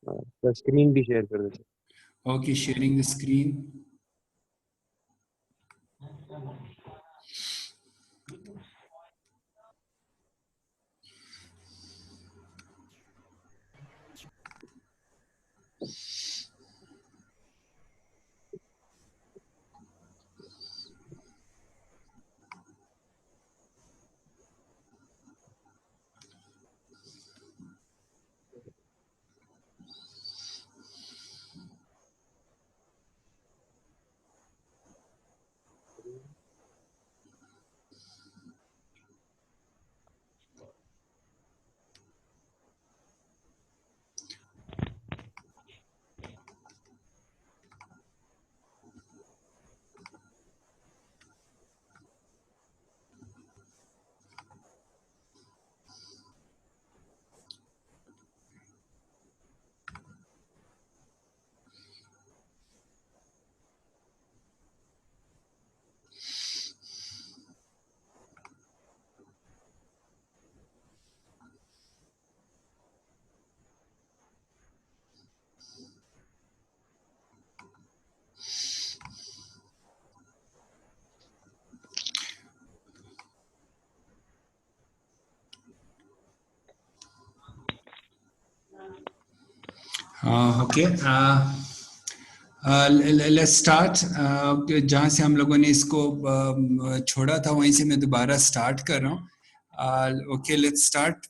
तो स्क्रीन भी शेयर कर देते। Okay, sharing the screen. Okay. Let's start. जहाँ से हम लोगों ने इसको छोड़ा था वहीं से मैं दोबारा स्टार्ट कर रहा हूँ. Okay, let's start.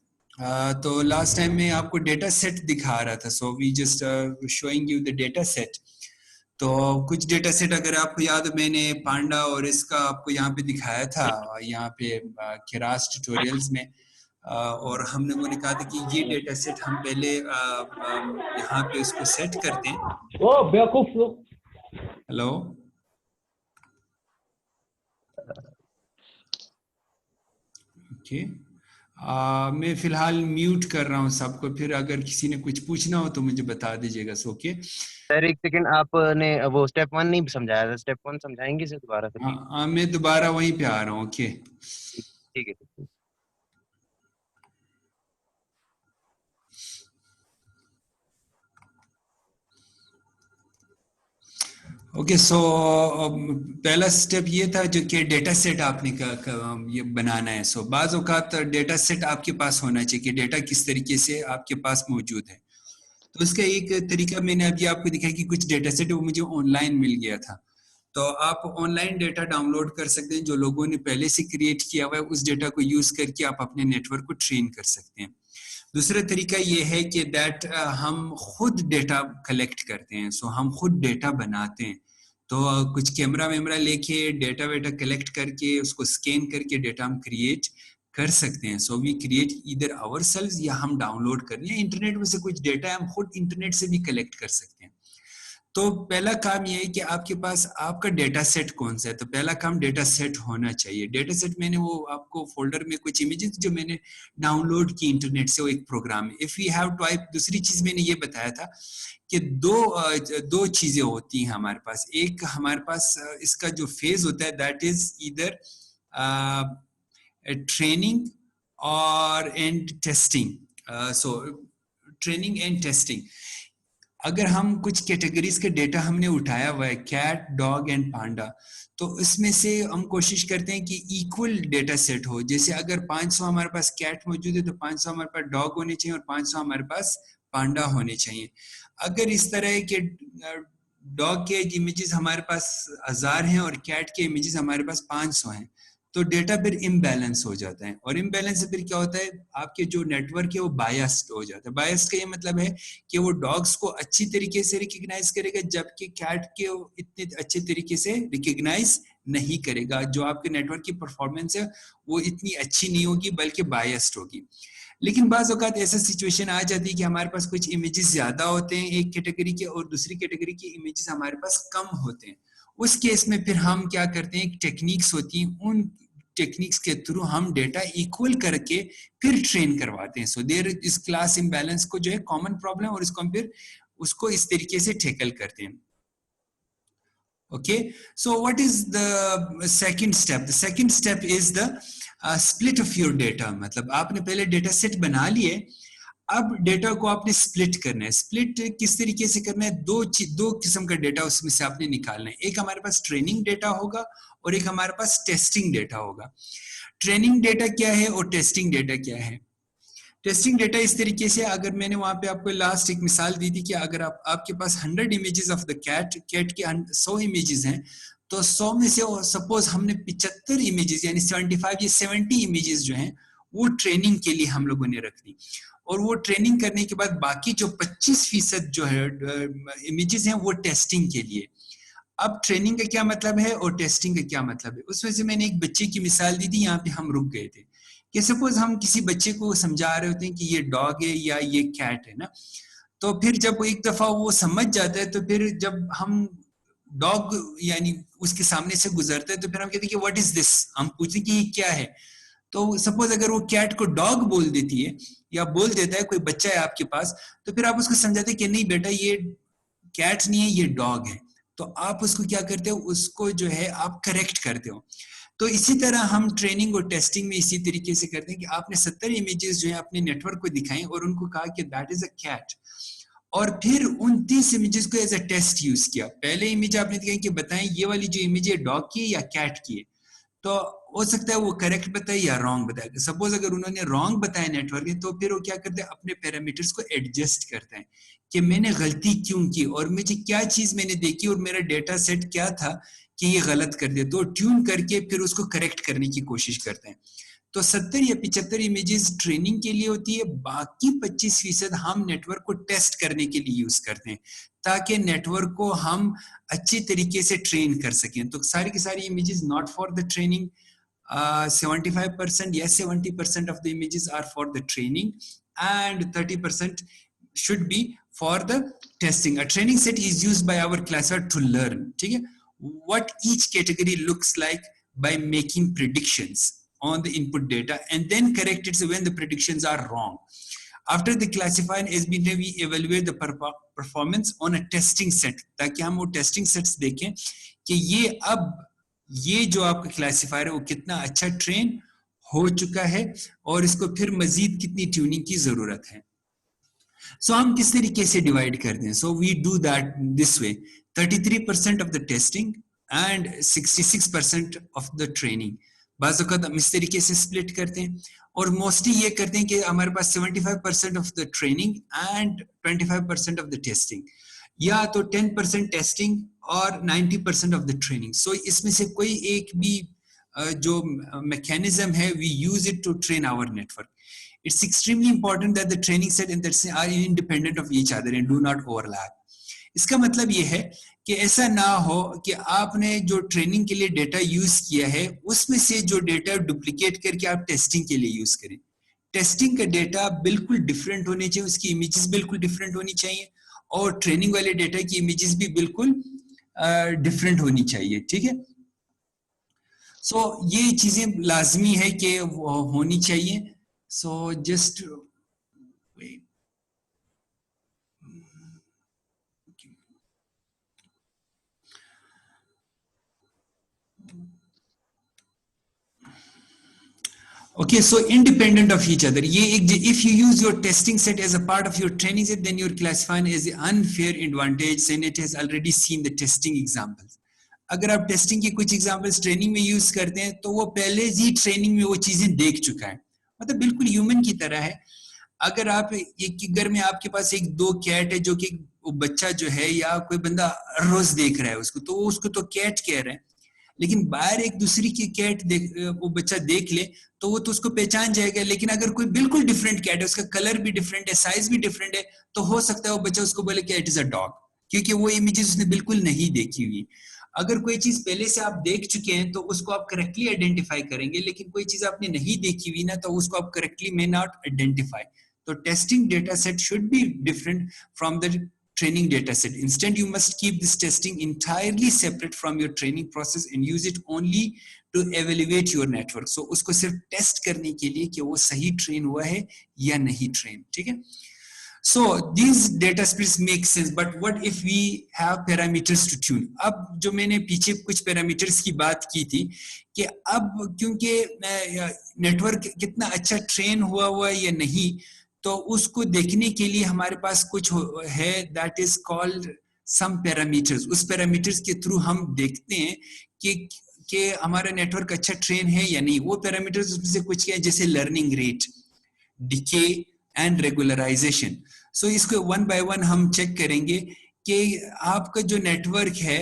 तो लास्ट टाइम में आपको डेटा सेट दिखा रहा था. So we just showing you the data set. तो कुछ डेटा सेट अगर आपको याद हो, मैंने पांडा और इसका आपको यहाँ पे दिखाया था, यहाँ पे किरास ट्यूटोरियल्स में. और हम लोगों ने कहा था कि ये डेटा सेट हम पहले यहाँ पे उसको सेट करते हैं. ओ बेवकूफ लोग. हेलो. ओके. मैं फिलहाल म्यूट कर रहा हूँ सबको, फिर अगर किसी ने कुछ पूछना हो तो मुझे बता दीजिएगा. ओके सर एक सेकंड, आपने वो स्टेप 1 नहीं समझाया था, स्टेप 1 समझाएंगे सर दोबारा से? मैं दोबारा वहीं पे आ रहा हूँ. ओके ठीक है. ओके. सो पहला स्टेप ये था जो कि डेटा सेट आपने ये बनाना है. सो बाज़ औक़ात डेटा सेट आपके पास होना चाहिए कि डेटा किस तरीके से आपके पास मौजूद है. तो इसका एक तरीका मैंने अभी आपको दिखाया कि कुछ डेटा सेट वो मुझे ऑनलाइन मिल गया था. तो आप ऑनलाइन डेटा डाउनलोड कर सकते हैं जो लोगों ने पहले से क्रिएट किया हुआ है. उस डेटा को यूज करके आप अपने नेटवर्क को ट्रेन कर सकते हैं. दूसरा तरीका ये है कि दैट हम खुद डेटा कलेक्ट करते हैं. सो हम खुद डेटा बनाते हैं. तो कुछ कैमरा वैमरा लेके डेटा वेटा कलेक्ट करके उसको स्कैन करके डेटा हम क्रिएट कर सकते हैं. So we create either ourselves या हम डाउनलोड कर या इंटरनेट में से कुछ डेटा हम खुद इंटरनेट से भी कलेक्ट कर सकते हैं. तो पहला काम ये है कि आपके पास आपका डेटा सेट कौन सा है. तो पहला काम डेटा सेट होना चाहिए. डेटा सेट मैंने वो आपको फोल्डर में कुछ इमेजेस जो मैंने डाउनलोड की इंटरनेट से, वो एक प्रोग्राम है. If we have type. दूसरी चीज मैंने ये बताया था कि दो चीजें होती हैं हमारे पास. एक हमारे पास इसका जो फेज होता है दैट इज ईदर ट्रेनिंग और and testing. So training and testing. अगर हम कुछ कैटेगरीज के डेटा हमने उठाया हुआ है, कैट, डॉग एंड पांडा, तो इसमें से हम कोशिश करते हैं कि इक्वल डेटा सेट हो. जैसे अगर 500 हमारे पास कैट मौजूद है तो 500 हमारे पास डॉग होने चाहिए और 500 हमारे पास पांडा होने चाहिए. अगर इस तरह के डॉग के इमेजेस हमारे पास 1000 हैं और कैट के इमेजेस हमारे पास 500 हैं, तो डेटा फिर इम्बैलेंस हो जाता है. और इम्बैलेंस से फिर क्या होता है, आपके जो नेटवर्क है वो बायस्ड हो जाता है. बायस्ड का ये मतलब है कि वो डॉग्स को अच्छी तरीके से रिकग्नाइज करेगा जबकि कैट के इतने अच्छे तरीके से रिकग्नाइज नहीं करेगा. जो आपके नेटवर्क की परफॉर्मेंस है वो इतनी अच्छी नहीं होगी बल्कि बायस्ड होगी. लेकिन बाज़ औक़ात ऐसा सिचुएशन आ जाती है कि हमारे पास कुछ इमेजेस ज्यादा होते हैं एक कैटेगरी के और दूसरी कैटेगरी के इमेजेस हमारे पास कम होते हैं. उस केस में फिर हम क्या करते हैं, टेक्निक्स होती हैं, उन टेक्निक्स के थ्रू हम डेटा इक्वल करके फिर ट्रेन करवाते हैं. सो देयर इस क्लास इम्बैलेंस को जो है कॉमन प्रॉब्लम, और इसको हम फिर उसको इस तरीके से टैकल करते हैं. Okay. So what is the second step? The second step is the split of your data. मतलब आपने पहले डेटा सेट बना लिए, अब डेटा को आपने स्प्लिट करना है। स्प्लिट किस तरीके से करना है? दो किस्म का डेटा उसमें से आपने निकालना है। एक हमारे पास ट्रेनिंग डेटा होगा और एक हमारे पास टेस्टिंग डेटा होगा। ट्रेनिंग डेटा क्या है और टेस्टिंग डेटा क्या है? टेस्टिंग डेटा इस तरीके से, अगर मैंने वहां पे आपको लास्ट एक मिसाल दी थी कि अगर आपके पास 100 इमेजेस ऑफ द कैट के 100 इमेजेस हैं, तो 100 में से सपोज हमने 75 इमेजेस यानी 75 या 70 इमेजेस जो हैं वो ट्रेनिंग के लिए हम लोगों ने रख दी, और वो ट्रेनिंग करने के बाद बाकी जो 25% जो है इमेजेस हैं वो टेस्टिंग के लिए। अब ट्रेनिंग का क्या मतलब है और टेस्टिंग का क्या मतलब है? उसमें से मैंने एक बच्चे की मिसाल दी थी, यहाँ पे हम रुक गए थे कि सपोज हम किसी बच्चे को समझा रहे होते हैं कि ये डॉग है या ये कैट है ना, तो फिर जब एक दफा वो समझ जाता है, तो फिर जब हम डॉग यानी उसके सामने से गुजरते हैं तो फिर हम कहते हैं कि व्हाट इज दिस, हम पूछते हैं कि ये क्या है। तो सपोज अगर वो कैट को डॉग बोल देती है या बोल देता है कोई बच्चा है आपके पास, तो फिर आप उसको समझाते हैं कि नहीं बेटा ये कैट नहीं है, ये डॉग है। तो आप उसको क्या करते हो, उसको जो है आप करेक्ट करते हो। तो इसी तरह हम ट्रेनिंग और टेस्टिंग में इसी तरीके से करते हैं कि आपने 70 इमेजेस जो है अपने नेटवर्क को दिखाएं और उनको कहा कि दैट इज अ कैट, और फिर 29 इमेजेस को एज अ टेस्ट यूज किया। पहले इमेज आपने दिखाई कि बताएं ये वाली जो इमेज है डॉग की है या कैट की है, तो हो सकता है वो करेक्ट बताए या रॉन्ग बताए। सपोज अगर उन्होंने रॉन्ग बताया नेटवर्क में, तो फिर वो क्या करते हैं, अपने पैरामीटर्स को एडजस्ट करते हैं कि मैंने गलती क्यों की और मुझे क्या चीज मैंने देखी और मेरा डेटा सेट क्या था कि ये गलत कर दिया, तो ट्यून करके फिर उसको करेक्ट करने की कोशिश करते हैं। तो 70 या 75 इमेजेस ट्रेनिंग के लिए होती है, बाकी 25% हम नेटवर्क को टेस्ट करने के लिए यूज करते हैं ताकि नेटवर्क को हम अच्छी तरीके से ट्रेन कर सकें। तो सारी की सारी images not for the training, 75% yes 70% of the images are for the training and 30% should be for the testing. A training set is used by our classifier to learn, ठीक है, what each category looks like by making predictions on the input data and then correct it when the predictions are wrong. After the classifier has been, we evaluate the performance on a testing set ताकि हम वो testing sets देखें कि ये जो आपका classifier है वो कितना अच्छा ट्रेन हो चुका है और इसको फिर मजीद कितनी ट्यूनिंग की जरूरत है। सो हम किस तरीके से डिवाइड करते हैं? So we do that this way, 33% of the testing and 66% of the training. बाज़ वक़्त हम इस तरीके से स्प्लिट करते हैं और मोस्टली ये करते हैं कि हमारे पास 75% of the training and 25% of the testing, या तो 10% टेस्टिंग और 90% ऑफ द ट्रेनिंग। सो इसमें से कोई एक भी जो मैकेनिज्म है, we use it to train our network. It's extremely important that the training set and that are independent of each other and do not overlap. इसका मतलब ये है कि ऐसा ना हो कि आपने जो ट्रेनिंग के लिए डेटा यूज किया है उसमें से जो डेटा डुप्लीकेट करके आप टेस्टिंग के लिए यूज करें। टेस्टिंग का डेटा बिल्कुल डिफरेंट होने चाहिए, उसकी इमेजेस बिल्कुल डिफरेंट होनी चाहिए और ट्रेनिंग वाले डेटा की इमेजेस भी बिल्कुल डिफरेंट होनी चाहिए, ठीक है। सो ये चीजें लाजमी है कि होनी चाहिए। So just wait. Okay, so independent of each other. If you use your testing set as a part of your training set, then you're classifying as an unfair advantage and it has already seen the testing examples. अगर आप testing की कुछ examples training में use करते हैं तो वो पहले ही ट्रेनिंग में वो चीजें देख चुका है, मतलब बिल्कुल ह्यूमन की तरह है। अगर आप एक घर में आपके पास एक दो कैट है जो कि बच्चा जो है या कोई बंदा रोज देख रहा है उसको, तो उसको तो कैट कह रहे हैं, लेकिन बाहर एक दूसरी की कैट वो बच्चा देख ले तो वो तो उसको पहचान जाएगा। लेकिन अगर कोई बिल्कुल डिफरेंट कैट है, उसका कलर भी डिफरेंट है, साइज भी डिफरेंट है, तो हो सकता है वो बच्चा उसको बोले कि इट इज अ डॉग, क्योंकि वो इमेजेस उसने बिल्कुल नहीं देखी हुई। अगर कोई चीज पहले से आप देख चुके हैं तो उसको आप करेक्टली आइडेंटिफाई करेंगे, लेकिन कोई चीज आपने नहीं देखी हुई ना, तो उसको आप करेक्टली मे नॉट आइडेंटिफाई। तो testing data set should be different from the training data set. Instead, you must keep this testing entirely separate from your training process and use it only to evaluate your network. So उसको सिर्फ test करने के लिए कि वो सही train हुआ है या नहीं ट्रेन, ठीक है। So these data splits make sense, but what if we have parameters to tune? अब जो मैंने पीछे कुछ पैरामीटर्स की बात की थी कि अब क्योंकि नेटवर्क कितना अच्छा ट्रेन हुआ है या नहीं, तो उसको देखने के लिए हमारे पास कुछ है, that is called some parameters. उस पैरामीटर्स के थ्रू हम देखते हैं कि हमारा नेटवर्क अच्छा ट्रेन है या नहीं। वो पैरामीटर्स उसमें से कुछ क्या है, जैसे learning rate, decay and regularization. So इसको वन बाय वन हम चेक करेंगे कि आपका जो नेटवर्क है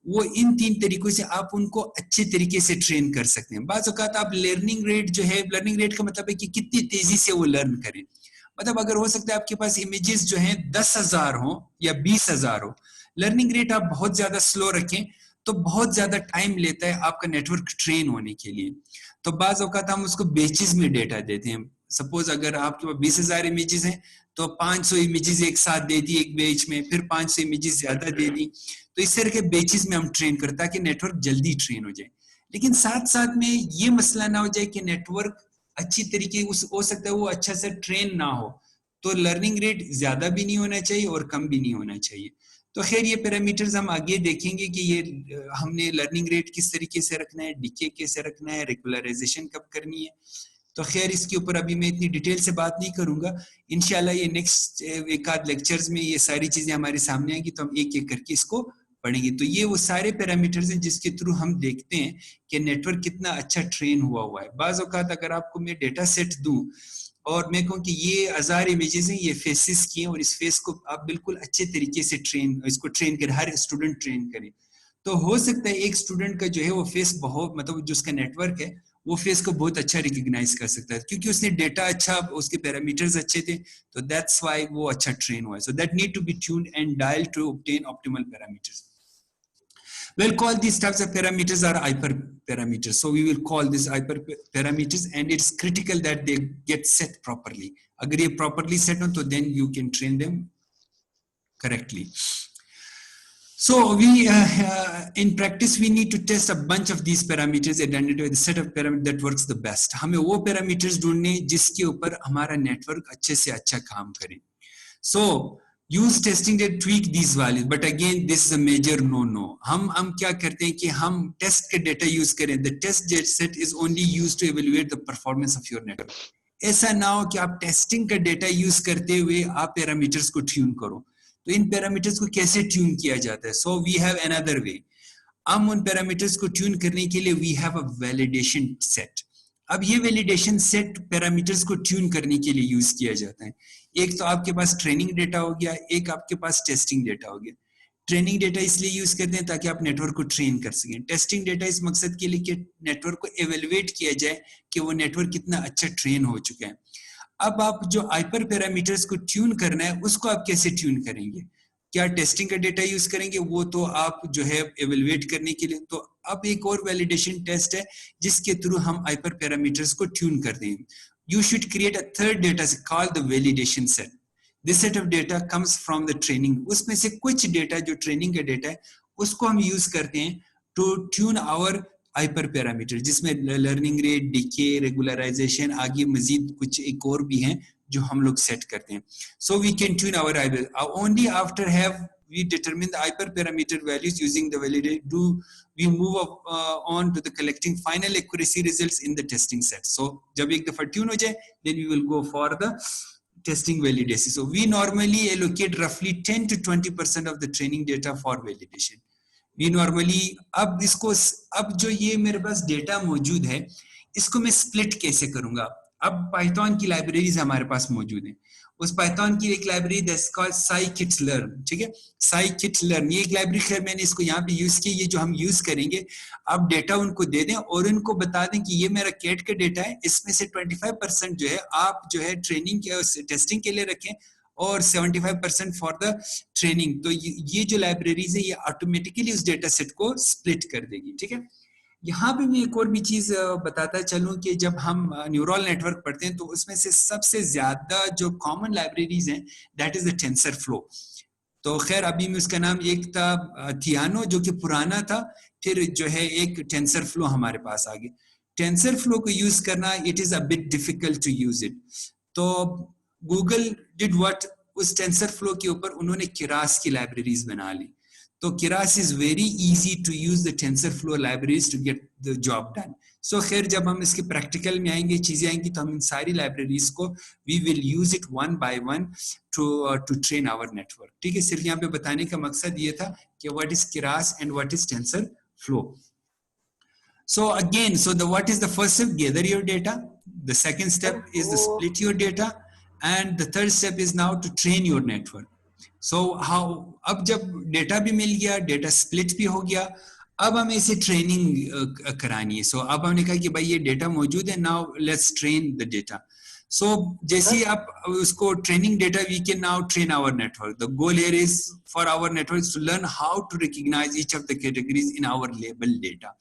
वो इन 3 तरीकों से आप उनको अच्छे तरीके से ट्रेन कर सकते हैं। बाज़ औक़ात आप लर्निंग रेट जो है, लर्निंग रेट का मतलब है कि कितनी तेजी से वो लर्न करें। मतलब अगर हो सकता है आपके पास इमेजेस जो हैं 10,000 हो या 20,000 हो, लर्निंग रेट आप बहुत ज्यादा स्लो रखें तो बहुत ज्यादा टाइम लेता है आपका नेटवर्क ट्रेन होने के लिए। तो बाज़ औक़ात हम उसको बेचेस में डेटा देते हैं। सपोज अगर आपके पास 20,000 इमेजेस हैं तो 500 इमेजेस एक साथ दे दी एक बेच में, फिर 500 इमेजेस ज्यादा दे दी। तो इस तरह के बेचेस में हम ट्रेन करते हैं ताकि नेटवर्क जल्दी ट्रेन हो जाए। लेकिन साथ साथ में ये मसला ना हो जाए कि नेटवर्क अच्छी तरीके हो सकता है वो अच्छा से ट्रेन ना हो, तो लर्निंग रेट ज्यादा भी नहीं होना चाहिए और कम भी नहीं होना चाहिए। तो खैर ये पैरामीटर्स हम आगे देखेंगे कि ये हमने लर्निंग रेट किस तरीके से रखना है, डीके कैसे रखना है, रेगुलराइजेशन कब करनी है। तो खैर इसके ऊपर अभी मैं इतनी डिटेल से बात नहीं करूंगा। इंशाल्लाह ये नेक्स्ट एक आध लेक्चर्स में ये सारी चीजें हमारे सामने आएंगी तो हम एक एक करके इसको पढ़ेंगे। तो ये वो सारे पैरामीटर्स हैं जिसके थ्रू हम देखते हैं कि नेटवर्क कितना अच्छा ट्रेन हुआ है। बाज़ औक़ात अगर आपको मैं डेटा सेट दूं और मैं कहूँ कि ये 1000 इमेजेस हैं, ये फेसेस की हैं और इस फेस को आप बिल्कुल अच्छे तरीके से इसको ट्रेन करें, हर स्टूडेंट ट्रेन करे, तो हो सकता है एक स्टूडेंट का जो है वो फेस बहुत, मतलब जो उसका नेटवर्क है वो फेस को बहुत अच्छा रिकॉग्नाइज कर सकता है क्योंकि उसने डेटा अच्छा, उसके पैरामीटर्स अच्छे थे, तो दैट्स व्हाई वो अच्छा ट्रेन हुआ है। So that need to be tuned and dialled to obtain optimal parameters. We'll call these types of parameters are hyperparameters. So we will call these hyperparameters, and it's critical that they get set properly. अगर ये properly set हो तो then you can train them correctly. So we in practice we need to test a bunch of these parameters and identify the set of parameters that works the best. हमें वो parameters ढूंढने जिसके ऊपर हमारा network अच्छे से अच्छा काम करे. So use testing to tweak these values, but again this is a major no. हम क्या करते हैं कि हम test के data use करें. The test set is only used to evaluate the performance of your network. ऐसा ना हो कि आप testing का data use करते हुए आप parameters को tune करो. तो इन पैरामीटर्स को कैसे ट्यून किया जाता है? So we have another way. हम उन पैरामीटर्स को ट्यून करने के लिए we have a validation set. अब ये वैलिडेशन सेट पैरामीटर्स को ट्यून करने के लिए यूज किया जाता है। एक तो आपके पास ट्रेनिंग डेटा हो गया, एक आपके पास टेस्टिंग डेटा हो गया। ट्रेनिंग डेटा इसलिए यूज करते हैं ताकि आप नेटवर्क को ट्रेन कर सकें। टेस्टिंग डेटा इस मकसद के लिए कि नेटवर्क को एवेलुएट किया जाए कि वो नेटवर्क कितना अच्छा ट्रेन हो चुका है। अब आप जो हाइपर पैरामीटर्स को ट्यून करना है उसको आप कैसे ट्यून करेंगे? क्या टेस्टिंग का डेटा यूज करेंगे? वो तो आप जो है एवेलुएट करने के लिए। तो अब एक और वैलिडेशन टेस्ट है जिसके थ्रू हम हाइपर पैरामीटर्स को ट्यून करते हैं। You should create a third data called the validation set. This set of data comes from the training. उसमें से कुछ डेटा जो ट्रेनिंग का डेटा है उसको हम यूज करते हैं to tune our hyper parameter, जिसमें लर्निंग रेट, डीके, रेगुलराइजेशन, आगे मजीद कुछ एक और भी हैं जो हम लोग सेट करते हैं। So we can tune our hyper only after have we determine the hyperparameter values using the validator. Do we move on to the collecting final accuracy results in the testing set? So जब एक दफा tune हो जाए then we will go for the testing validation. So we normally allocate roughly 10 to 20% of the training data for validation. We normally अब जो ये मेरे पास data मौजूद है इसको मैं स्प्लिट कैसे करूंगा? अब पाइथन की लाइब्रेरीज हमारे पास मौजूद है। उस पाइथन की एक लाइब्रेरी दैट्स कॉल्ड scikit-learn, ठीक है? scikit-learn ये एक लाइब्रेरी है, मैंने इसको यहाँ पे यूज की। ये जो हम यूज करेंगे, आप डेटा उनको दे दें और उनको बता दें कि ये मेरा कैट का डेटा है, इसमें से 25% जो है आप जो है ट्रेनिंग के टेस्टिंग के लिए रखें और 75% फॉर द ट्रेनिंग। तो ये जो लाइब्रेरीज है ये ऑटोमेटिकली उस डेटा सेट को स्प्लिट कर देगी, ठीक है? यहाँ पे मैं एक और भी चीज बताता चलूं कि जब हम न्यूरल नेटवर्क पढ़ते हैं तो उसमें से सबसे ज्यादा जो कॉमन लाइब्रेरीज हैं दैट इज द टेंसरफ्लो। तो खैर अभी में उसका नाम एक था थियानो जो कि पुराना था, फिर जो है एक टेंसरफ्लो हमारे पास आ गया। टेंसरफ्लो को यूज करना it is a bit difficult to use it. तो गूगल डिड व्हाट, उस टेंसरफ्लो के ऊपर उन्होंने किरास की लाइब्रेरीज बना ली। तो Keras is very easy to use the TensorFlow libraries to get the job done. सो खैर जब हम इसके प्रैक्टिकल में आएंगे, चीजें आएंगी, तो हम इन सारी लाइब्रेरीज को we will use it one by one to train our network. ठीक है, सिर्फ यहाँ पे बताने का मकसद ये था कि what is Keras and what is TensorFlow. So again, what is the first step? Gather your data. The second step is to split your data, and the third step is now to train your network. So how, अब जब data भी मिल गया, data split भी हो गया, अब हमें इसे ट्रेनिंग करानी है। सो अब हमने कहा कि भाई ये डेटा मौजूद है, now let's train the data. So जैसे आप उसको training data, we can now train our network. The goal here is for our network to learn how to recognize each of the categories in our label data.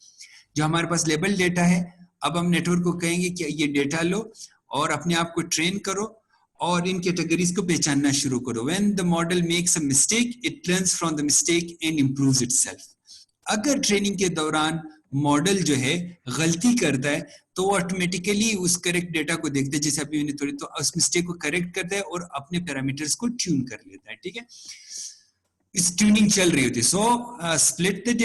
जो हमारे पास label data है, अब हम network को कहेंगे कि ये data लो और अपने आप को ट्रेन करो और इन कैटेगरीज को पहचानना शुरू करो। When the model makes a mistake, it learns from the mistake and improves itself. अगर ट्रेनिंग के दौरान मॉडल जो है गलती करता है, तो वो ऑटोमेटिकली उस करेक्ट डेटा को देखते हैं, जैसे अभी मैंने थोड़ी, तो उस मिस्टेक को करेक्ट करता है और अपने पैरामीटर्स को ट्यून कर लेता है। ठीक है, इस ट्यूनिंग चल रही होती है। So split the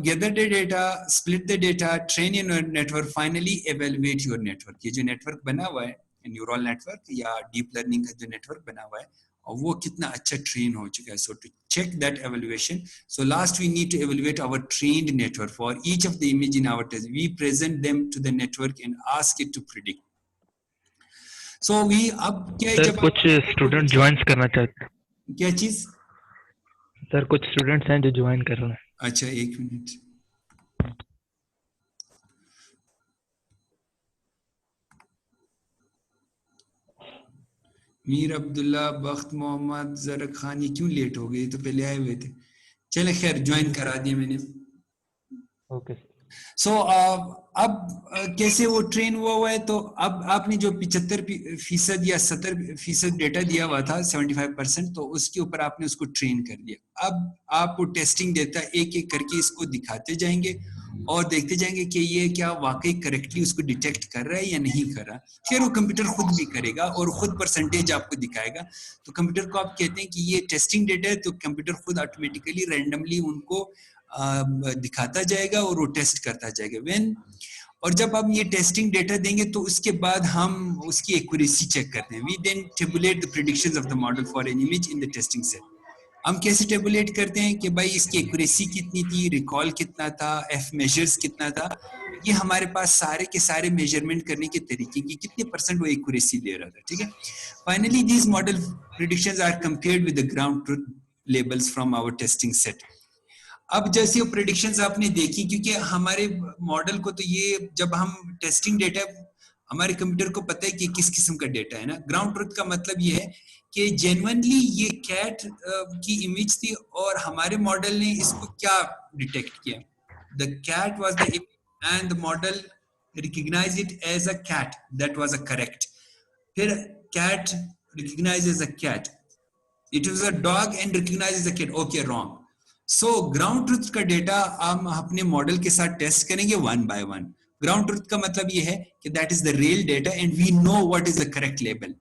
gather the data, split the data, train your network, finally evaluate your network. ये जो नेटवर्क बना हुआ है, न्यूरल नेटवर्क या डीप लर्निंग का जो नेटवर्क बना हुआ है, और वो कितना अच्छा ट्रेन हो चुका है। सो to check that evaluation, so last we need to evaluate our trained network. For each of the image in our test, we present them to the network and ask it to predict. So we अब क्या, sir कुछ student join करना चाहते हैं। क्या चीज sir? कुछ students हैं जो ज्वाइन कर रहे हैं। अच्छा, एक मिनट। मीर अब्दुल्ला, बख्त मोहम्मद, जरक खान, ये क्यों लेट हो गए? तो पहले आए हुए थे। चले खैर, ज्वाइन करा दिया मैंने। ओके। सो अब कैसे वो ट्रेन हुआ है, तो अब आपने जो 75% या 70% डेटा दिया हुआ था, 75%, तो उसके ऊपर आपने उसको ट्रेन कर दिया। अब आप वो टेस्टिंग डेटा एक एक करके इसको दिखाते जाएंगे और देखते जाएंगे कि ये क्या वाकई करेक्टली उसको डिटेक्ट कर रहा है या नहीं कर रहा। फिर वो कंप्यूटर खुद भी करेगा और खुद परसेंटेज आपको दिखाएगा। तो कंप्यूटर को आप कहते हैं कि ये टेस्टिंग डेटा है, तो कंप्यूटर खुद ऑटोमेटिकली रैंडमली उनको दिखाता जाएगा और वो टेस्ट करता जाएगा। व्हेन, और जब हम ये टेस्टिंग डेटा देंगे, तो उसके बाद हम उसकी एक्यूरेसी चेक करते हैं। We then tabulate the predictions of the model for an image in the testing set. हम कैसे टेबुलेट करते हैं कि भाई इसकी एक्यूरेसी कितनी थी, रिकॉल कितना था, एफ मेजर्स कितना था। ये हमारे पास सारे के सारे मेजरमेंट करने के तरीके की कितने % वो एक्यूरेसी दे रहा था। ठीक है, finally these model predictions are compared with the ground truth labels from our testing set. अब जैसे वो प्रेडिक्शंस आपने देखी, क्योंकि हमारे मॉडल को तो ये, जब हम टेस्टिंग डेटा, हमारे कंप्यूटर को पता है कि किस किस्म का डेटा है ना। ग्राउंड ट्रुथ का मतलब ये है कि जेन्युइनली ये कैट की इमेज थी और हमारे मॉडल ने इसको क्या डिटेक्ट किया। The cat was the image and the model recognized it as a cat, that was a correct. फिर cat recognized as a cat, it was a dog and recognized as a cat, okay wrong. So ground truth का data हम अपने model के साथ test करेंगे one by one. Ground truth का मतलब ये है कि that is the real data and we know what is the correct label.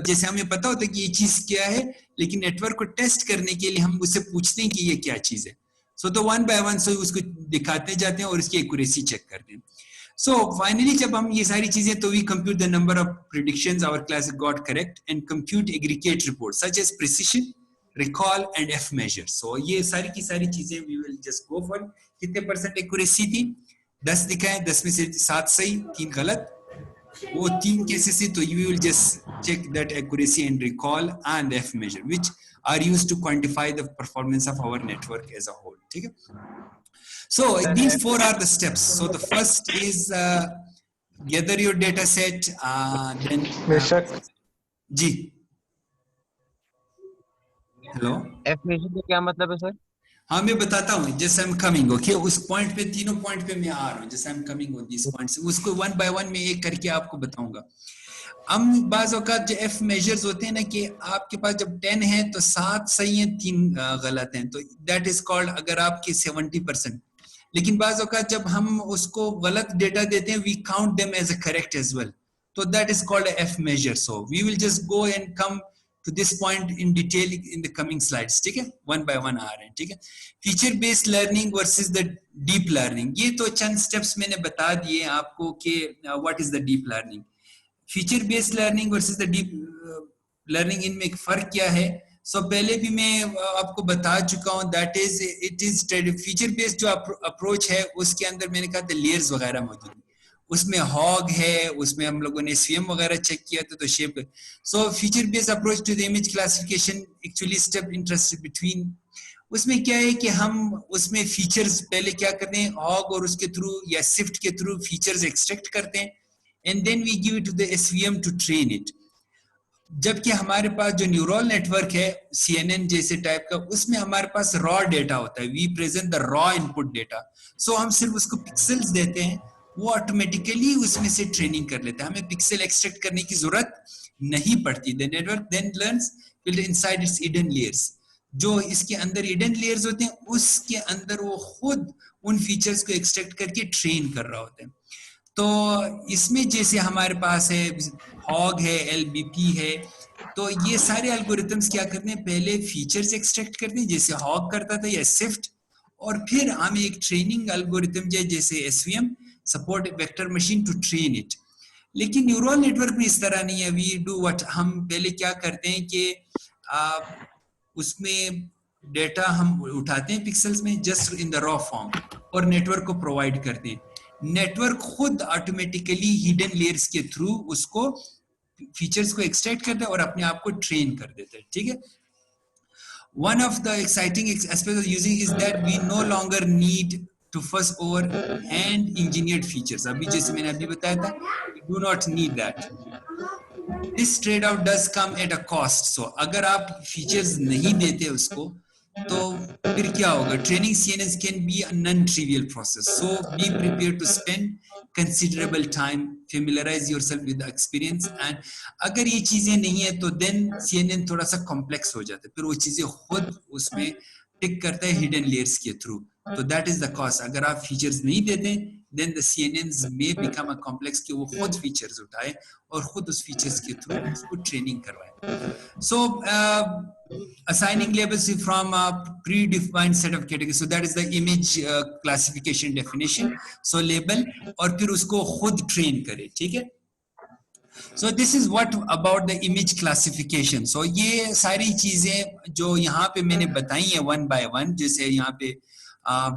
जैसे हमें पता होता है कि ये चीज क्या है, लेकिन नेटवर्क को टेस्ट करने के लिए हम उससे पूछते हैं कि ये क्या चीज है। सो तो वन बाय वन उसको दिखाते जाते हैं और इसकी एक्यूरेसी चेक करते हैं। सो फाइनली जब हम ये सारी चीजें, तो we compute the number of predictions our class got correct and compute aggregate report such as precision, recall and F measure. So ये सारी की सारी चीजें we will just go for। कितने % एक्यूरेसी थी? 10 दिखाएं, 10 में से 7 सही, 3 गलत। वो 3 केसेस थी, तो you will just check that accuracy and recall and F measure, which are used to quantify the performance of our network as a whole. ठीक है? So these 4 are the steps. So the first is gather your data set, then जी hello, F measure का क्या मतलब है sir? हाँ मैं बताता हूँ, जैसे I'm coming, ओके, उस पॉइंट पे, तीनों पॉइंट पे मैं आ रहा हूँ, जैसे I'm coming on these points, उसको वन बाय वन में एक करके आपको बताऊंगा। हम बाज औकात जो एफ मेजर्स होते हैं ना, कि आपके पास जब 10 है तो 7 सही है, 3 गलत हैं, तो दैट इज कॉल्ड, अगर आपके 70%। लेकिन बाज औकात जब हम उसको गलत डेटा देते हैं, we count them as a correct as well, तो that is called F measure. So we will just go and come to this point in detail in the coming slides. ठीक है, one by one आ रहे हैं. ठीक है, feature based learning versus the deep learning. ये तो चंद steps मैंने बता दिए आपको कि what is the deep learning. Feature based learning versus the deep learning, इनमें एक फर्क क्या है? सो पहले भी मैं आपको बता चुका हूं, that is it is feature based जो अप्रोच है उसके अंदर मैंने कहा था लेयर्स वगैरह मौजूद है. उसमें हॉग है, उसमें हम लोगों ने एसवीएम वगैरह चेक किया था, तो shape. So feature based approach to the image classification actually step interest between. उसमें क्या है कि हम उसमें फीचर्स पहले क्या करते हैं, हॉग और उसके थ्रू या सिफ्ट के थ्रू फीचर्स एक्सट्रैक्ट करते हैं and then we give it to the SVM to train it. जबकि हमारे पास जो न्यूरल नेटवर्क है CNN जैसे टाइप का, उसमें हमारे पास रॉ डेटा होता है. We present the raw input data. So हम सिर्फ उसको पिक्सेल्स देते हैं, वो ऑटोमेटिकली उसमें से ट्रेनिंग कर लेता है. हमें पिक्सल एक्सट्रैक्ट करने की जरूरत नहीं पड़ती. The network then learns inside its hidden layers. जो इसके अंदर हिडन लेयर्स होते हैं उसके अंदर वो खुद उन फीचर्स को एक्सट्रैक्ट करके ट्रेन कर रहा होता है. तो इसमें जैसे हमारे पास है हॉग है, LBP है, तो ये सारे एल्गोरिथम्स क्या करते हैं, पहले फीचर्स एक्सट्रैक्ट करते हैं जैसे हॉग करता था या सिफ्ट, और फिर हमें एक ट्रेनिंग एल्गोरिथम जैसे SVM support vector machine to train it. लेकिन न्यूरल नेटवर्क में इस तरह नहीं है. वी डू व्हाट, हम पहले क्या करते हैं कि उसमें डेटा हम उठाते हैं पिक्सेल्स में just in the raw form और नेटवर्क को प्रोवाइड करते हैं. नेटवर्क खुद ऑटोमेटिकली हिडन लेयर्स के थ्रू उसको फीचर्स को एक्सट्रैक्ट करता है और अपने आप को ट्रेन कर देता है. ठीक है. One of the exciting aspects of using is that we no longer need to fuss over hand engineered features. अभी जैसे मैंने अभी बताया था, we do not need that. This trade-off does come at a cost. So अगर आप features नहीं देते उसको, तो फिर क्या होगा? Training CNNs can be a non-trivial process. So be prepared to spend considerable time, familiarize yourself with the experience. And अगर ये चीजें नहीं है तो then CNN थोड़ा सा complex हो जाता है. फिर वो चीजें खुद उसमें टिक करता है hidden layers के through. तो that is the cost. अगर आप features नहीं देते, then the CNNs may become a complex कि वो खुद features उठाए और खुद उस features के through उसको training करवाए. So assigning labels from a predefined set of categories. So that is the image classification definition. So label और फिर उसको खुद train करे. ठीक है. So this is what about the image classification. So ये सारी चीजें जो यहाँ पे मैंने बताई है one by one, जैसे यहाँ पे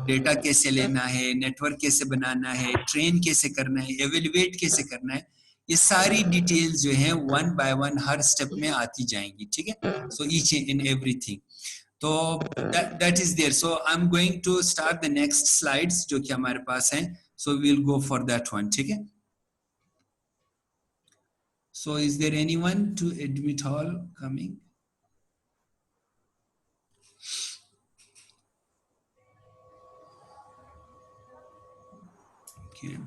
डेटा कैसे लेना है, नेटवर्क कैसे बनाना है, ट्रेन कैसे करना है, एवेल्युएट कैसे करना है, ये सारी डिटेल्स जो है वन बाय वन हर स्टेप में आती जाएंगी. ठीक है. So each in everything. तो that is there. So I am going to start the next slides जो कि हमारे पास हैं. So we will go for that one. ठीक है. So is there anyone to admit hall coming? Okay.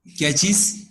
क्या चीज?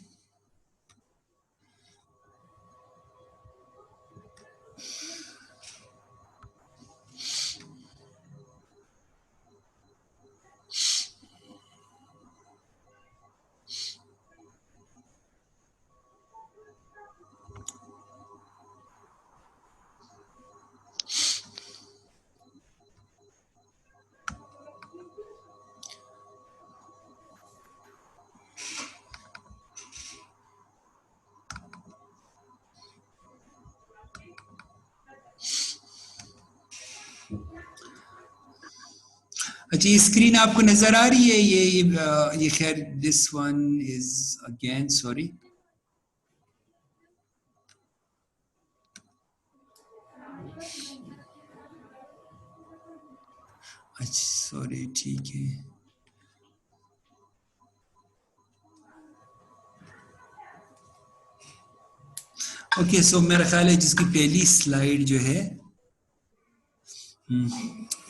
अच्छा, ये स्क्रीन आपको नजर आ रही है? ये खैर this one is again sorry. अच्छा सॉरी, ठीक है. ओके. सो मेरा ख्याल है जिसकी पहली स्लाइड जो है,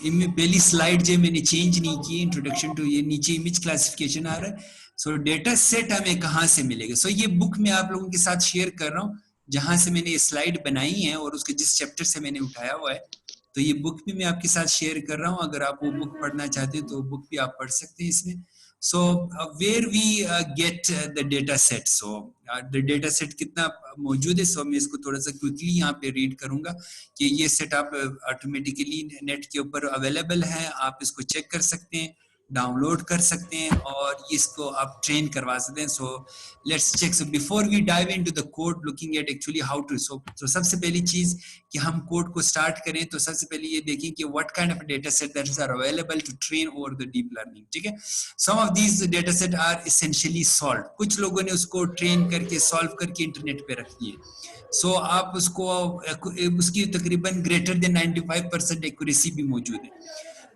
इनमें पहली स्लाइड जो मैंने चेंज नहीं की, इंट्रोडक्शन टू, ये नीचे इमेज क्लासिफिकेशन आ रहा है. सो डेटा सेट हमें कहाँ से मिलेगा? सो ये बुक मैं आप लोगों के साथ शेयर कर रहा हूँ जहां से मैंने ये स्लाइड बनाई है और उसके जिस चैप्टर से मैंने उठाया हुआ है. तो ये बुक भी मैं आपके साथ शेयर कर रहा हूँ. अगर आप वो बुक पढ़ना चाहते हैं तो बुक भी आप पढ़ सकते हैं इसमें. So where we get the data set, so the data set कितना मौजूद है, so मैं इसको थोड़ा सा क्विकली यहाँ पे रीड करूंगा कि ये सेट आप ऑटोमेटिकली नेट के ऊपर अवेलेबल है, आप इसको चेक कर सकते हैं, डाउनलोड कर सकते हैं और इसको आप ट्रेन करवा सकते हैं. So let's check. So before we dive into the code, looking at actually how to, so सबसे पहली चीज कि हम कोड को स्टार्ट करें तो सबसे पहले ये देखें कि what kind of data set that are available to train over the deep learning. ठीक है, some of these data set are essentially solve. कुछ लोगों ने उसको ट्रेन करके सॉल्व करके इंटरनेट पे रख दिए. सो आप उसको उसकी तकरीबन ग्रेटर देन 95% एक्यूरेसी भी मौजूद है.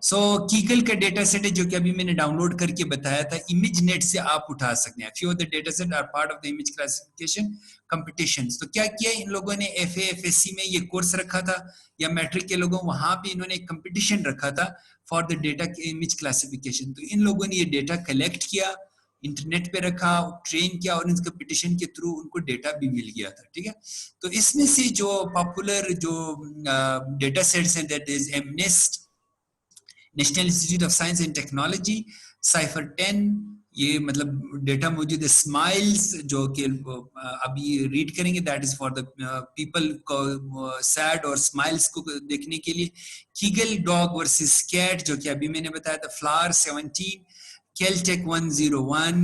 सो कीगल का डेटा सेट है जो कि अभी मैंने डाउनलोड करके बताया था, इमेज नेट से आप उठा सकते हैं. Few of the data set are part of the image classification competitions. तो क्या किया इन लोगों ने, एफए एफएससी में ये कोर्स रखा था या मैट्रिक के लोगों, वहां पे इन्होंने एक कंपटीशन रखा था for the data image classification. तो इन लोगों ने ये डेटा कलेक्ट किया, इंटरनेट पे रखा, ट्रेन किया और इन कंपटीशन के थ्रू उनको डेटा भी मिल गया था. ठीक है, तो इसमें से जो पॉपुलर जो डेटा सेट्स हैं, that is एमनेस्ट, national institute of science and technology, cipher 10, ये मतलब डेटा मौजूद है. स्माइल्स जो कि अभी रीड करेंगे, that is for the people को सैड और स्माइल्स को देखने के लिए. कीगल डॉग वर्सेस कैट जो कि अभी मैंने बताया था. Flower 17, Caltech 101,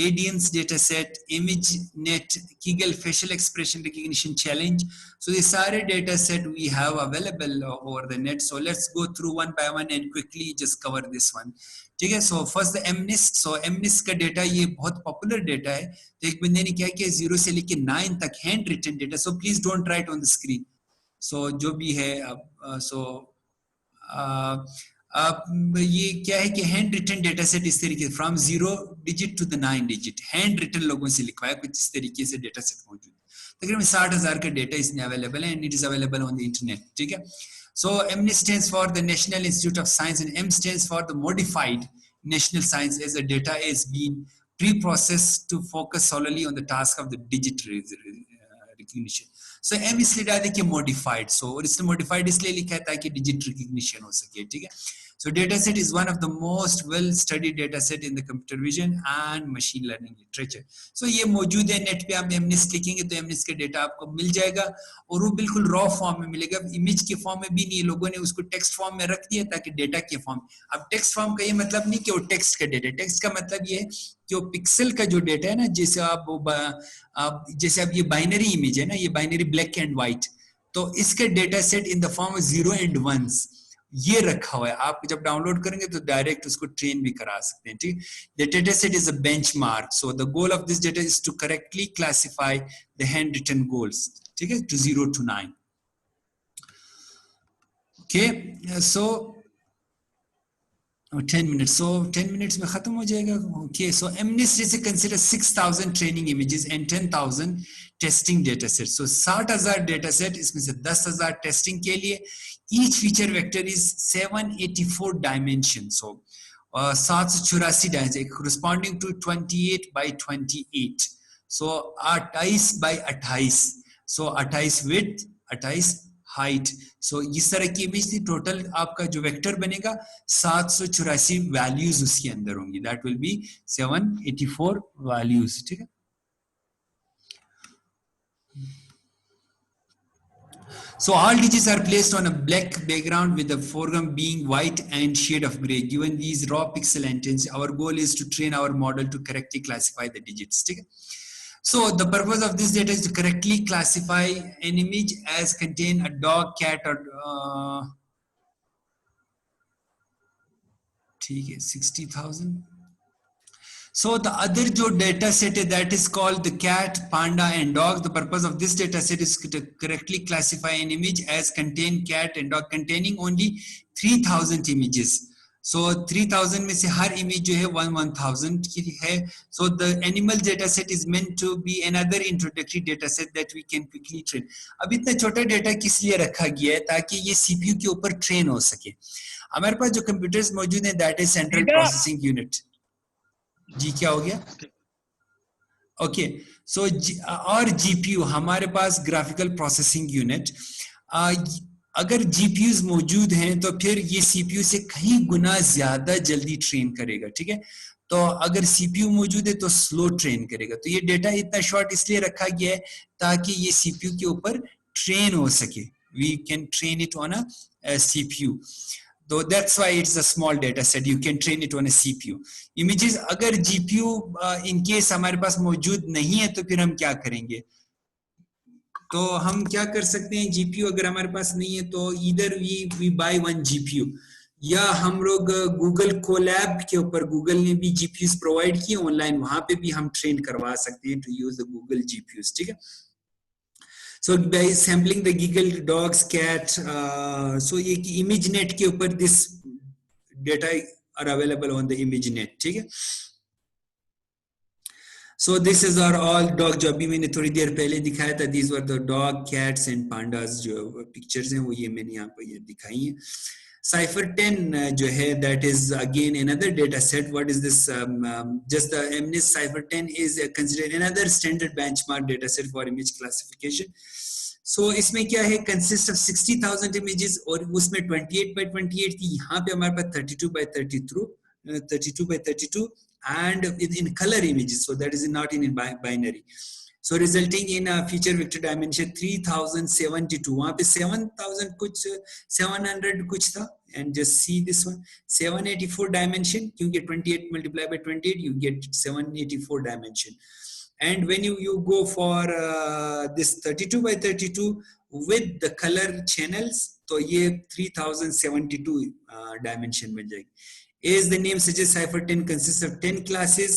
Adians dataset, ImageNet, Kaggle facial expression recognition challenge. So these are data set we have available over the net. So let's go through one by one and quickly just cover this one. ठीक है, so first the MNIST. So MNIST का data ये बहुत popular data है. तो एक बंदे ने क्या किया, 0 से लेके 9 तक hand written data. So please don't write on the screen. So जो भी है ये क्या है कि हैंड रिटन डेटा सेट इस तरीके from 0 digit to the 9 digit hand written लोगों से लिखवाया, कुछ इस तरीके से डेटा सेट मौजूद है. तकरीबन 60,000 का डेटा इसमें अवेलेबल है and it is available on the internet. ठीक है, सो M stands for the National Institute of Science and M stands for the modified national science, as the data is being pre-processed to focus solely on the task of the digit recognition. So M इसलिए डाल देखिए modified, so और इसने modified इसलिए लिखा है ताकि digit recognition हो सके. ठीक है, so data set is one of the most well studied data set in the computer vision and machine learning literature. So ये मौजूद है नेट पे, आप MNIST लिखेंगे तो MNIST का डेटा आपको मिल जाएगा और वो बिल्कुल रॉ फॉर्म में मिलेगा, इमेज के फॉर्म में भी नहीं. लोगों ने उसको टेक्स्ट फॉर्म में रख दिया ताकि डेटा के फॉर्म. अब टेक्स्ट फॉर्म का ये मतलब नहीं कि वो टेक्स्ट का डेटा, टेक्स्ट का मतलब ये है कि वो पिक्सल का जो डेटा है ना, जैसे जैसे अब ये बाइनरी इमेज है ना, ये बाइनरी ब्लैक एंड व्हाइट, तो इसका data set in the form of 0 and 1s ये रखा हुआ है. आप जब डाउनलोड करेंगे तो डायरेक्ट उसको ट्रेन भी करा सकते हैं. ठीक, the data set is a benchmark. So the goal of this data is to correctly classify the hand written goals. ठीक है, to 0 to 9. Okay, so 10 minutes. So 10 minutes में खत्म हो जाएगा. Okay, so MNIST जैसे consider 6,000 training images and 10,000 testing data sets. So 60,000 data set, इसमें से 10,000 testing के लिए. Each feature vector is 784 dimensions. So 784 dimensions corresponding to 28 by 28. So 28 by 28. So 28 width, 28 height. So इस तरह की इमेज थी. Total आपका जो वेक्टर बनेगा 784 वैल्यूज उसके अंदर होंगी. That will be 784 values. ठीक है, so all digits are placed on a black background with the foreground being white and shade of gray. Given these raw pixel intensity, our goal is to train our model to correctly classify the digits. ठीक है, so the purpose of this data is to correctly classify an image as contain a dog, cat or ठीक है 60,000. So the other जो data set है, that is called the cat, panda and dog. The purpose of this data set is to correctly classify an image as contain cat and dog, containing only 3,000 images. So 3,000 में से हर image जो है 1,000 की है. So the animal data set is meant to be another introductory data set that we can quickly train. अब इतना छोटा data किस लिए रखा गया है, ताकि ये CPU के ऊपर ट्रेन हो सके. हमारे पास जो कंप्यूटर्स मौजूद हैं, that is central processing unit. जी क्या हो गया? ओके, सो और GPU हमारे पास ग्राफिकल प्रोसेसिंग यूनिट. अगर GPUs मौजूद हैं तो फिर ये CPU से कहीं गुना ज्यादा जल्दी ट्रेन करेगा. ठीक है, तो अगर सीपीयू मौजूद है तो स्लो ट्रेन करेगा। तो ये डेटा इतना शॉर्ट इसलिए रखा गया है ताकि ये सीपीयू के ऊपर ट्रेन हो सके। We can train it on a CPU, तो that's why it's a small data set, you can train it on a CPU. Images अगर जीपीयू इन केस हमारे पास मौजूद नहीं है तो फिर हम क्या करेंगे? तो हम क्या कर सकते हैं, जीपीयू अगर हमारे पास नहीं है तो इधर वी बाय वन जीपीयू, या हम लोग गूगल कोलैब के ऊपर, गूगल ने भी जीपीयूज प्रोवाइड किए ऑनलाइन, वहां पे भी हम ट्रेन करवा सकते हैं to use the Google GPUs, ठीक है। So by sampling the Kaggle dogs cat, so ये इमेजनेट के ऊपर this data are available on the ImageNet, ठीक है। So this is our all dog, जो अभी मैंने थोड़ी देर पहले दिखाया था, these were the dog, cats and pandas जो pictures हैं वो ये मैंने यहाँ पर ये दिखाई हैं। Cypher 10 जो है that is again another data set. What is this? Just the MNIST Cypher 10 is considered another standard benchmark data set for image classification. So इसमें क्या है, consist of 60,000 images और उसमें 28 by 28 थी, यहाँ पे हमारे पास 32 by 32 and in color images, so that is not in binary, so resulting in a feature vector dimension 3072, वहाँ पे 7000 कुछ 700 कुछ था, and just see this one 784 dimension, क्योंकि 28 multiplied by 28 you get 784 dimension. And when you go for this 32 by 32 with the color channels, तो ये 3072 dimension मिल जाएगी। As the name suggests, Cypher 10 consists of 10 classes,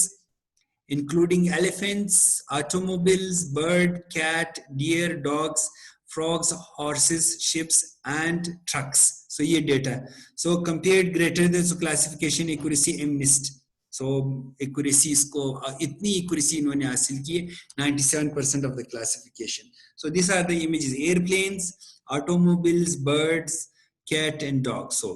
including elephants, automobiles, bird, cat, deer, dogs, frogs, horses, ships, and trucks. So ये data. So compared greater than, so classification accuracy MNIST. So accuracy इसको इतनी accuracy इन्होंने हासिल की है, 97% of the classification. So these are the images: airplanes, automobiles, birds, cat, and dogs. So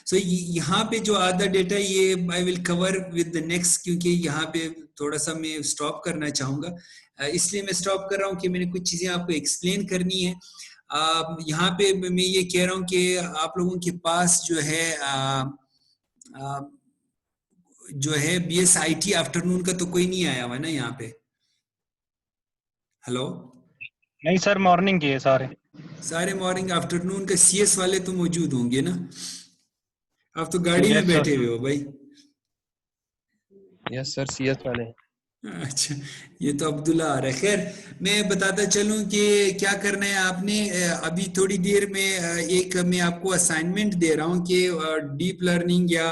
यहाँ पे जो आधा डेटा ये I will cover with the next, क्योंकि यहाँ पे थोड़ा सा मैं स्टॉप करना चाहूँगा, इसलिए मैं स्टॉप कर रहा हूँ कि मैंने कुछ चीज़ें आपको एक्सप्लेन करनी है। यहाँ पे मैं ये कह रहा हूँ कि आप लोगों के पास जो है BSIT आफ्टरनून का तो कोई नहीं आया हुआ ना यहाँ पे? हेलो? नहीं सर, मॉर्निंग की है सारे मॉर्निंग आफ्टरनून का CS वाले तो मौजूद होंगे ना? आप तो गाड़ी में बैठे हुए हो भाई। यस सर, CS वाले। अच्छा, ये तो अब्दुल्ला आ रहा है। खैर, मैं बताता चलूं कि क्या करना है आपने। अभी थोड़ी देर में मैं आपको असाइनमेंट दे रहा हूं कि डीप लर्निंग या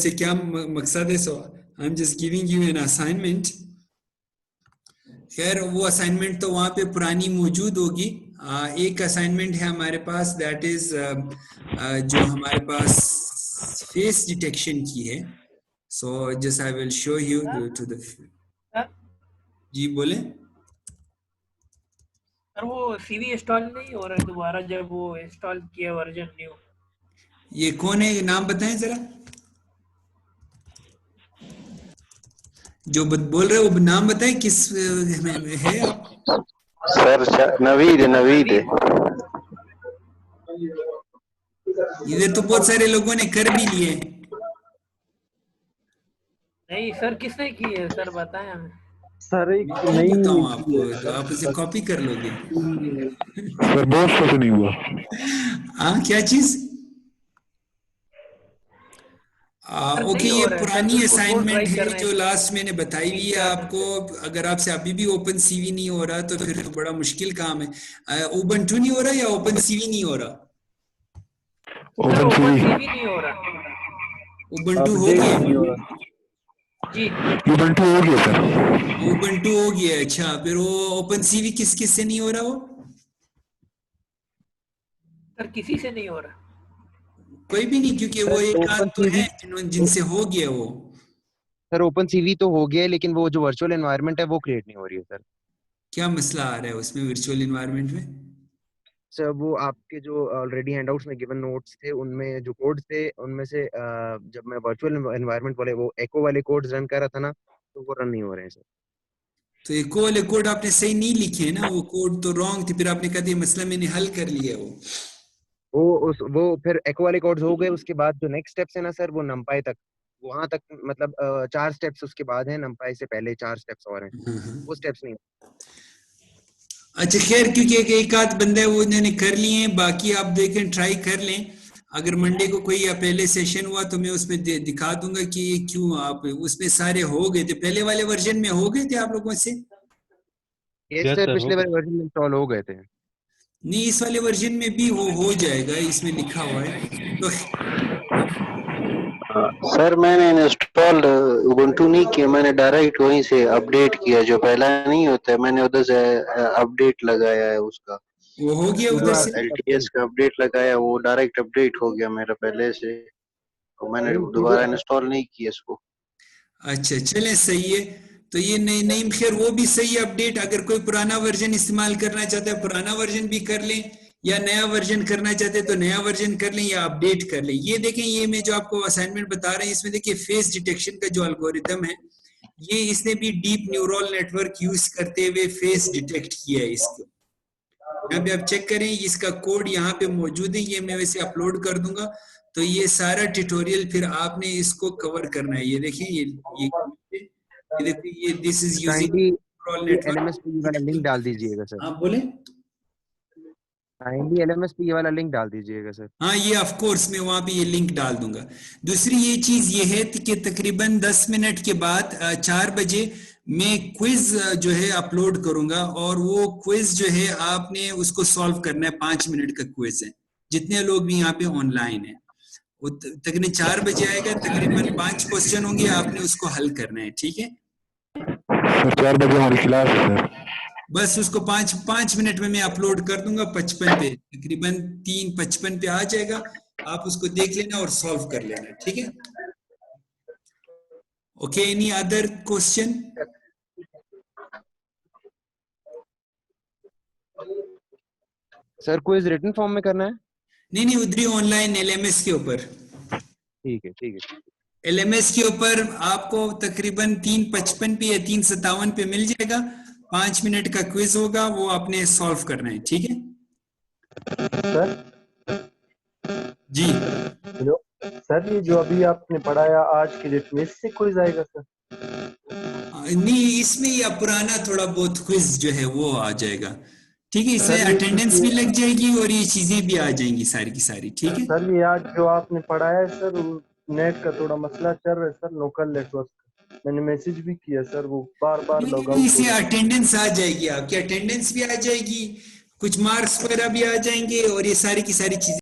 से क्या मकसद है। So I am just giving you an assignment. खैर, वो असाइनमेंट तो वहां पे पुरानी मौजूद होगी। एक असाइनमेंट है हमारे पास, दैट इज जो हमारे पास फेस डिटेक्शन की है। So just I will show you to the. जी बोले सर, वो CV इंस्टॉल नहीं हो रहा है दोबारा, जब वो इंस्टॉल किया वर्जन न्यू। ये कौन है, नाम बताएं जरा, जो बोल रहे हो, नाम बताएं किस है आप? सर नवीद है। इधर तो बहुत सारे लोगों ने कर भी लिए। नहीं सर, किसने की है सर, बताएं हमें। सर एक नहीं बताऊं आपको, तो आप इसे कॉपी कर लोगे। सर बहुत कुछ नहीं हुआ। हाँ, क्या चीज? ओके, ये पुरानी असाइनमेंट है जो लास्ट मैंने बताई हुई है आपको। अगर आपसे अभी भी ओपन CV नहीं हो रहा तो फिर तो बड़ा मुश्किल काम है। उबंटू नहीं हो रहा या ओपन CV नहीं हो रहा? ओपन CV नहीं हो रहा, उबंटू हो गया जी। उबंटू हो गया सर। उबंटू हो गया, अच्छा। फिर वो ओपन CV किस से नहीं हो रहा? वो सर किसी से नहीं हो रहा, कोई भी नहीं, क्योंकि वो एक आध तो है जिनसे हो गया वो। सर ओपन CV तो हो गया है, लेकिन वो जो वर्चुअल एनवायरनमेंट है वो क्रिएट नहीं हो रही है सर। क्या मसला आ रहा है उसमें वर्चुअल एनवायरनमेंट में? सर वो आपके जो ऑलरेडी हैंडआउट्स में गिवन नोट्स थे, उनमें जो कोड्स थे उनमें से जब मैं वर्चुअल एनवायरनमेंट वाले वो एको वाले कोड्स रन कर रहा था ना, तो वो रन नहीं हो रहे हैं सर। तो एको वाले कोड आपने सही नहीं लिखे हैं ना, वो कोड तो रॉन्ग थे। फिर आपने कहा ये मसला मैंने हल कर लिया। वो फिर एको वाले कोड्स हो गए, उसके बाद जो नेक्स्ट स्टेप्स है ना सर, वो नंपाई तक, वहां तक मतलब 4 स्टेप्स उसके बाद है, नंपाई से पहले 4 स्टेप्स और हैं, वो स्टेप्स नहीं। अच्छा खैर, क्योंकि एक आध बंदा है वो उन्होंने कर लिए हैं, बाकी आप देखें ट्राई कर लें। अगर मंडे को कोई या पहले सेशन हुआ तो मैं उसमें दिखा दूंगा कि ये क्यों आप उसमें सारे हो गए थे, पहले वाले वर्जन में हो गए थे आप लोगों से। ये सर पिछले वाले वर्जन में इंस्टॉल हो गए थे। नहीं, इस वाले वर्जन में भी वो हो जाएगा, इसमें लिखा हुआ है तो। सर मैंने इंस्टॉल उबुंटू नहीं किया, मैंने डायरेक्ट वहीं से अपडेट किया, जो पहला नहीं होता है, मैंने उधर से अपडेट लगाया है उसका, वो हो गया उधर से LTS का अपडेट लगाया, वो डायरेक्ट अपडेट हो गया मेरा पहले से, तो मैंने दोबारा इंस्टॉल नहीं किया इसको। अच्छा चलें, सही है। तो ये नहीं खैर वो भी सही अपडेट, अगर कोई पुराना वर्जन इस्तेमाल करना चाहता है पुराना वर्जन भी कर लें, या नया वर्जन करना चाहते हैं तो नया वर्जन कर लें या अपडेट कर लें। ये देखें, ये मैं जो आपको असाइनमेंट बता रहे हैं इसमें देखिए फेस डिटेक्शन का जो एल्गोरिथम है, ये इसने भी डीप न्यूरल नेटवर्क यूज करते हुए फेस डिटेक्ट किया है इसको। यहाँ पे आप चेक करें, इसका कोड यहाँ पे मौजूद है, ये मैं वैसे अपलोड कर दूंगा। तो ये सारा ट्यूटोरियल फिर आपने इसको कवर करना है। ये देखिए ये देखिए, ये this is using neural network. LMS वाला लिंक डाल दीजिएगा सर। आप बोले काइंडली LMS पे ये वाला लिंक डाल दीजिएगा सर। हाँ, ये ऑफ कोर्स मैं वहां पे ये लिंक डाल दूंगा। दूसरी ये चीज ये है कि तकरीबन 10 मिनट के बाद 4 बजे मैं क्विज जो है अपलोड करूंगा, और वो क्विज जो है आपने उसको सॉल्व करना है। 5 मिनट का क्विज है, जितने लोग भी यहाँ पे ऑनलाइन है वो तकरीबन 4 बजे आएगा। तकरीबन 5 क्वेश्चन होंगे, आपने उसको हल करना है, ठीक है सर 4 बजे हमारी क्लास है सर। बस उसको 5 मिनट में मैं अपलोड कर दूंगा 55 पे, तकरीबन 3:55 पे आ जाएगा। आप उसको देख लेना और सॉल्व कर लेना, ठीक है। Okay, any other question? Sir quiz written form में करना है? नहीं उधर ही ऑनलाइन LMS के ऊपर। ठीक है। LMS के ऊपर आपको तकरीबन 3:55 पे या 3:57 पे मिल जाएगा। 5 मिनट का क्विज होगा, वो आपने सॉल्व करना है, ठीक है सर। जी हेलो सर, ये जो अभी आपने पढ़ाया आज के डेट में, इससे क्विज आएगा सर? नहीं, इसमें या पुराना थोड़ा बहुत क्विज जो है वो आ जाएगा, ठीक है। इससे अटेंडेंस भी लग जाएगी और ये चीजें भी आ जाएंगी सारी की सारी, ठीक है सर। ये आज जो आपने पढ़ाया है सर, नेट का थोड़ा मसला चल रहा है सर, लोकल नेटवर्क। मैंने मैसेज भी किया सर, वो बार लॉग आउट। इससे अटेंडेंस आ जाएगी, आपकी अटेंडेंस भी आ जाएगी, कुछ मार्क्स वगैरह भी आ जाएंगे, और ये सारी की सारी चीजें